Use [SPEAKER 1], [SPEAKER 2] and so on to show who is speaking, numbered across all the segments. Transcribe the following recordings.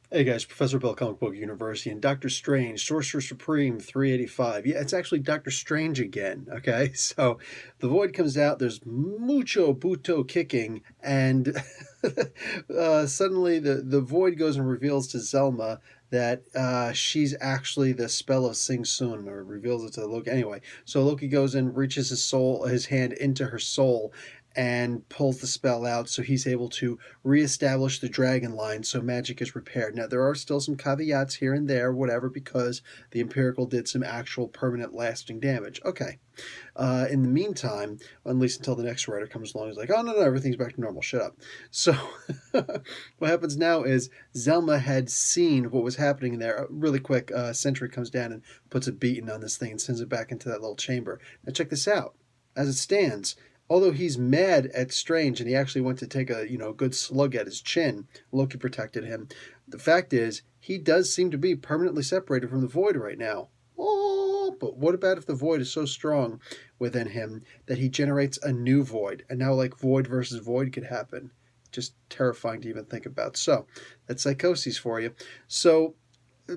[SPEAKER 1] Hey guys, Professor Bill, Comic Book University, and Doctor Strange, Sorcerer Supreme 385. Yeah, it's actually Doctor Strange again, okay? So the Void comes out, there's mucho buto kicking, and suddenly the Void goes and reveals to Zelma that she's actually the spell of Sing Sun, or reveals it to Loki. Anyway, so Loki goes and reaches his hand into her soul, and pulls the spell out so he's able to reestablish the dragon line so magic is repaired. Now, there are still some caveats here and there, whatever, because the Empirical did some actual permanent lasting damage. Okay. In the meantime, at least until the next writer comes along, he's like, oh, no, everything's back to normal. Shut up. So what happens now is Zelma had seen what was happening there. Really quick, Sentry comes down and puts a beating on this thing and sends it back into that little chamber. Now, check this out. As it stands, although he's mad at Strange and he actually went to take a good slug at his chin, Loki protected him. The fact is, he does seem to be permanently separated from the Void right now. Oh, but what about if the Void is so strong within him that he generates a new Void, and now like Void versus Void could happen? Just terrifying to even think about. So that's psychoses for you. So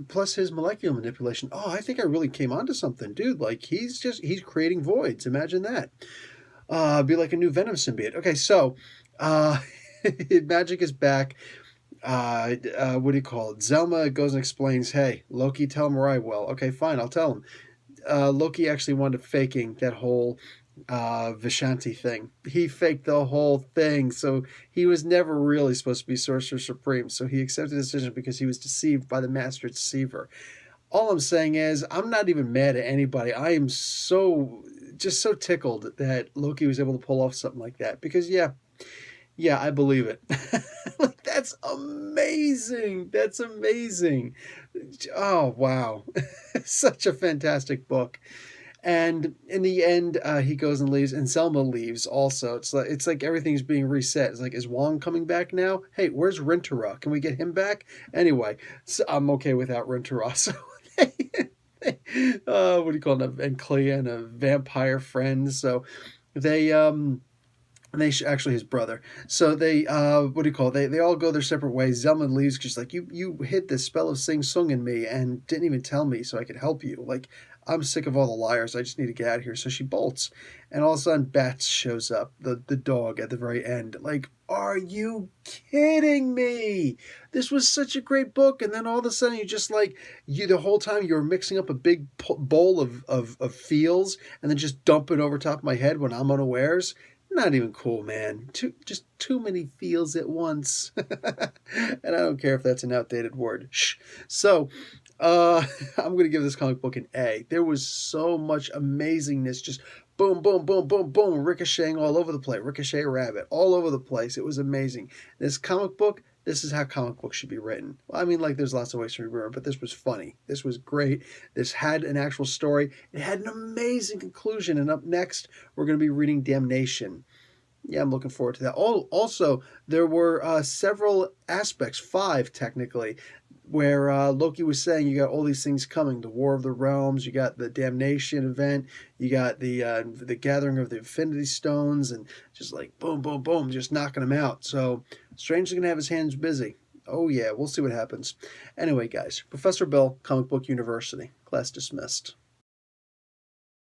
[SPEAKER 1] plus his molecular manipulation. Oh, I think I really came onto something, dude. Like he's creating voids. Imagine that. Be like a new Venom symbiote. Okay, so uh, magic is back. What do you call it? Zelma goes and explains, hey, Loki, tell him where I will. Okay, fine, I'll tell him. Loki actually wound up faking that whole Vishanti thing. He faked the whole thing, so he was never really supposed to be Sorcerer Supreme, so he accepted the decision because he was deceived by the Master Deceiver. All I'm saying is, I'm not even mad at anybody. I am just so tickled that Loki was able to pull off something like that. Because yeah, I believe it. Like that's amazing. That's amazing. Oh wow, such a fantastic book. And in the end, he goes and leaves, and Selma leaves also. It's like everything's being reset. It's like, is Wong coming back now? Hey, where's Rentara? Can we get him back? Anyway, so I'm okay without Rentara. So what do you call them? And Clea and a vampire friend. So they actually his brother. So they what do you call it? They all go their separate ways. Zelman leaves just like you hit the spell of Sing Sung in me and didn't even tell me so I could help you. Like I'm sick of all the liars. I just need to get out of here. So she bolts, and all of a sudden Bats shows up, the dog at the very end. Like, are you kidding me? This was such a great book, and then all of a sudden you just like the whole time you were mixing up a big bowl of feels and then just dump it over top of my head when I'm unawares. Not even cool, man. Just too many feels at once. And I don't care if that's an outdated word. Shh. So, I'm going to give this comic book an A. There was so much amazingness, just boom, boom, boom, boom, boom, ricocheting all over the place. Ricochet Rabbit, all over the place. It was amazing. This comic book, this is how comic books should be written. Well, I mean, like, there's lots of ways to read it, but this was funny. This was great. This had an actual story. It had an amazing conclusion. And up next, we're going to be reading Damnation. Yeah, I'm looking forward to that. Also, there were several aspects, 5 technically, where Loki was saying you got all these things coming: the War of the Realms, you got the Damnation event, you got the gathering of the Infinity Stones, and just like boom, boom, boom, just knocking them out. So Strange's gonna have his hands busy. Oh yeah, we'll see what happens. Anyway, guys, Professor Bill, Comic Book University, class dismissed.